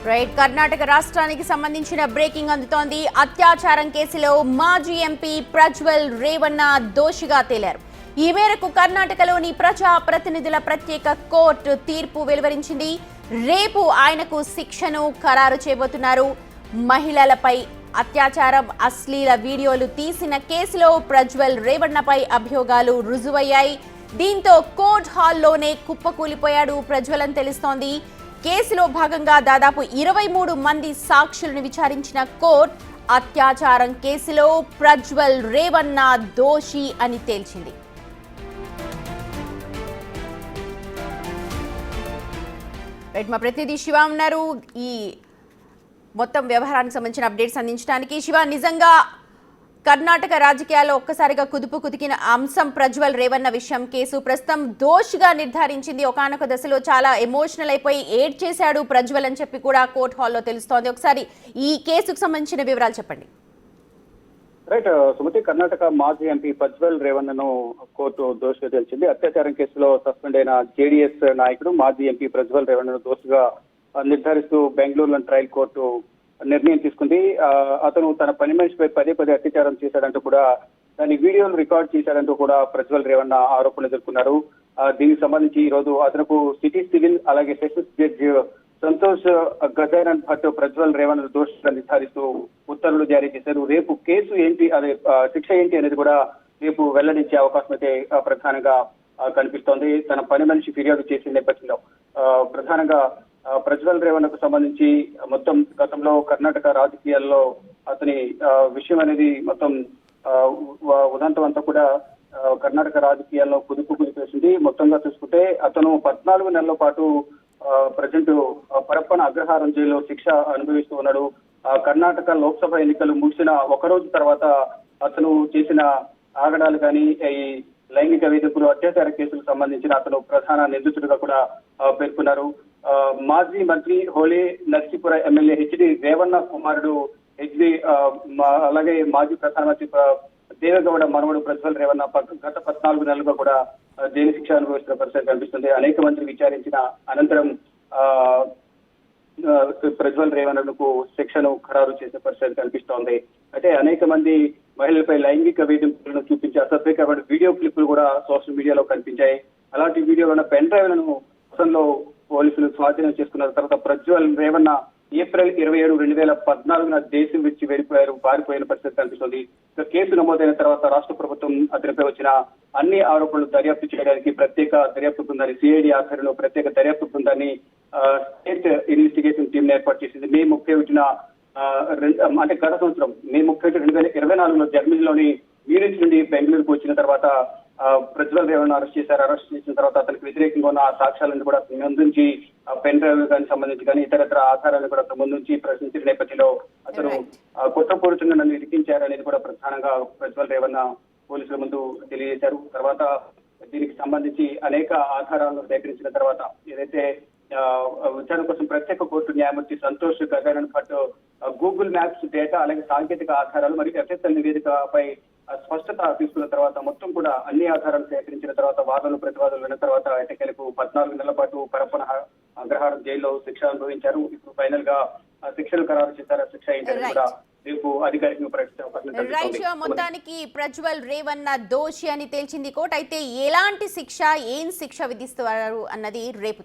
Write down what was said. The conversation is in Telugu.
రైట్ కర్ణాటక రాష్ట్రానికి సంబంధించిన బ్రేకింగ్ అందుతోంది. అత్యాచారం కేసులో మాజీ ఎంపీ ప్రజ్వల్ రేవన్న దోషిగా తేలారు. ఈ మేరకు కర్ణాటకలోని ప్రజా ప్రతినిధుల ప్రత్యేక కోర్టు తీర్పు వెలువరించింది. రేపు ఆయనకు శిక్షను ఖరారు చేయబోతున్నారు. మహిళలపై అత్యాచారం, అశ్లీల వీడియోలు తీసిన కేసులో ప్రజ్వల్ రేవన్నపై అభియోగాలు రుజువయ్యాయి. దీంతో కోర్టు హాల్లోనే కుప్పకూలిపోయాడు ప్రజ్వల్ అని తెలుస్తోంది. కేసులో భాగంగా దాదాపు 23 మంది సాక్షులను విచారించిన కోర్టు అత్యాచారం కేసులో ప్రజ్వల్ రేవన్న దోషి అని తేల్చింది. మా ప్రతినిధి శివ ఉన్నారు ఈ మొత్తం వ్యవహారానికి సంబంధించిన అప్డేట్స్ అందించడానికి. శివ, నిజంగా కర్ణాటక రాజకీయాల్లో ఒక్కసారిగా కుదుపు కుదికిన అంశం ప్రజ్వల్ రేవన్న విషయం. కేసు ప్రస్తుతం దోషిగా నిర్ధారించింది. ఒకానొక దశలో చాలా ఎమోషనల్ అయిపోయి ఏడ్ చేశాడు ప్రజ్వల్ అని చెప్పి కూడా కోర్టు హాల్లో తెలుస్తోంది. ఒకసారి ఈ కేసుకు సంబంధించిన వివరాలు చెప్పండి. రైట్ సుమతి, కర్ణాటక మాజీ ఎంపీ ప్రజ్వల్ రేవన్నను కోర్టు దోషిగా తేల్చింది. అత్యాచారం కేసులో సస్పెండ్ అయిన జేడీఎస్ నాయకుడు మాజీ ఎంపీ ప్రజ్వల్ రేవన్నను దోషిగా నిర్ధారిస్తూ బెంగళూరులోని ట్రయల్ కోర్టు నిర్ణయం తీసుకుంది. అతను తన పని మనిషిపై పదే అత్యాచారం చేశాడంటూ కూడా దాని వీడియోను రికార్డ్ చేశాడంటూ కూడా ప్రజ్వల్ రేవన్న ఆరోపణలు ఎదుర్కొన్నారు. దీనికి సంబంధించి ఈ రోజు అతనుకు సిటీ సివిల్ అలాగే సెషన్స్ జడ్జి సంతోష్ గజానన్ భట్ ప్రజ్వల్ రేవన్న దోషిగా నిర్ధారిస్తూ ఉత్తర్వులు జారీ చేశారు. రేపు కేసు ఏంటి, అదే శిక్ష ఏంటి అనేది కూడా రేపు వెల్లడించే అవకాశం అయితే ప్రధానంగా కనిపిస్తోంది. తన పని మనిషి ఫిర్యాదు చేసిన నేపథ్యంలో ప్రధానంగా ప్రజ్వల్ రేవన్నకు సంబంధించి మొత్తం గతంలో కర్ణాటక రాజకీయాల్లో అతని విషయం అనేది మొత్తం ఉదంతం అంతా కూడా కర్ణాటక రాజకీయాల్లో కుదిపేసింది. మొత్తంగా చూసుకుంటే అతను 14 నెలల పాటు ప్రజెంట్ పరప్పన అగ్రహారం జైల్లో శిక్ష అనుభవిస్తూ ఉన్నాడు. కర్ణాటక లోక్సభ ఎన్నికలు ముగిసిన ఒక రోజు తర్వాత అతను చేసిన ఆగడాలు కానీ ఈ లైంగిక వేధింపులు, అత్యాచార కేసులకు సంబంధించిన అతను ప్రధాన నిందితుడిగా కూడా పేర్కొన్నారు. మాజీ మంత్రి హోలీ నర్సీపుర ఎమ్మెల్యే హెచ్డి రేవన్న కుమారుడు హెచ్డి అలాగే మాజీ ప్రధానమంత్రి దేవేగౌడ మనవడు ప్రజ్వల్ రేవన్న గత 14 నెలలుగా కూడా జైలు శిక్ష అనుభవిస్తున్న పరిస్థితి కనిపిస్తుంది. అనేక మంది విచారించిన అనంతరం ప్రజ్వల్ రేవన్నకు శిక్షను ఖరారు చేసే పరిస్థితి కనిపిస్తోంది. అయితే అనేక మంది మహిళలపై లైంగిక వేధింపులను చూపించే అసభ్యకరమైన వీడియో క్లిప్పులు కూడా సోషల్ మీడియాలో కనిపించాయి. అలాంటి వీడియోలను పెన్ డ్రైవ్లను అసలు పోలీసులు స్వాధీనం చేసుకున్న తర్వాత ప్రజ్వల్ రేవన్న ఏప్రిల్ 27, 2014 దేశం విడిచి పారిపోయిన పరిస్థితి కనిపిస్తుంది. కేసు నమోదైన తర్వాత రాష్ట్ర ప్రభుత్వం అతనిపై వచ్చిన అన్ని ఆరోపణలు దర్యాప్తు చేయడానికి ప్రత్యేక దర్యాప్తు బృందాన్ని, సిఐడి ఆధ్వర్యంలో ప్రత్యేక దర్యాప్తు బృందాన్ని స్టేట్ ఇన్వెస్టిగేషన్ టీం ఏర్పాటు చేసింది. మే 31 అంటే గత సంవత్సరం మే 31, 2024 జర్మనీలోని మ్యూనిచ్ నుండి బెంగళూరుకు వచ్చిన తర్వాత ప్రజ్వల్ రేవన్న అరెస్ట్ చేశారు. అరెస్ట్ చేసిన తర్వాత అతనికి వ్యతిరేకంగా ఉన్న సాక్ష్యాలను కూడా ముందుంచి పెన్ డ్రైవ్ కానీ సంబంధించి కానీ ఇతరత్ర ఆధారాలను కూడా ముందుంచి ప్రశ్నించిన నేపథ్యంలో అతను కుట్రపూరితంగా నన్ను ఇరికించారనేది కూడా ప్రధానంగా ప్రజ్వల్ రేవన్న పోలీసుల ముందు తెలియజేశారు. తర్వాత దీనికి సంబంధించి అనేక ఆధారాలను సేకరించిన తర్వాత ఏదైతే విచారణ కోసం ప్రత్యేక కోర్టు న్యాయమూర్తి Santosh Gajanan Bhat Google Maps data అలాగే సాంకేతిక ఆధారాలు మరియు ఎఫ్ఎస్ఎల్ నివేదికపై స్పష్టత తీసుకున్న తర్వాత మొత్తం కూడా అన్ని ఆధారాలు సేకరించిన తర్వాత వాదనలు ప్రతివాదనలు విన్న తర్వాత ఎటకేలకు 14 నెలల పాటు పరప్పన అగ్రహారం జైల్లో శిక్ష అనుభవించారు. ఇప్పుడు ఫైనల్ గా శిక్షలు ఖరారు చేశారు. శిక్ష ఏంటంటే కూడా రేపు అధికారికంగా ప్రకటించే అవకాశం. మొత్తానికి ప్రజ్వల్ రేవన్న దోషి అని తేల్చింది కోర్టు. అయితే ఎలాంటి శిక్ష, ఏం శిక్ష విధిస్తారు అన్నది రేపు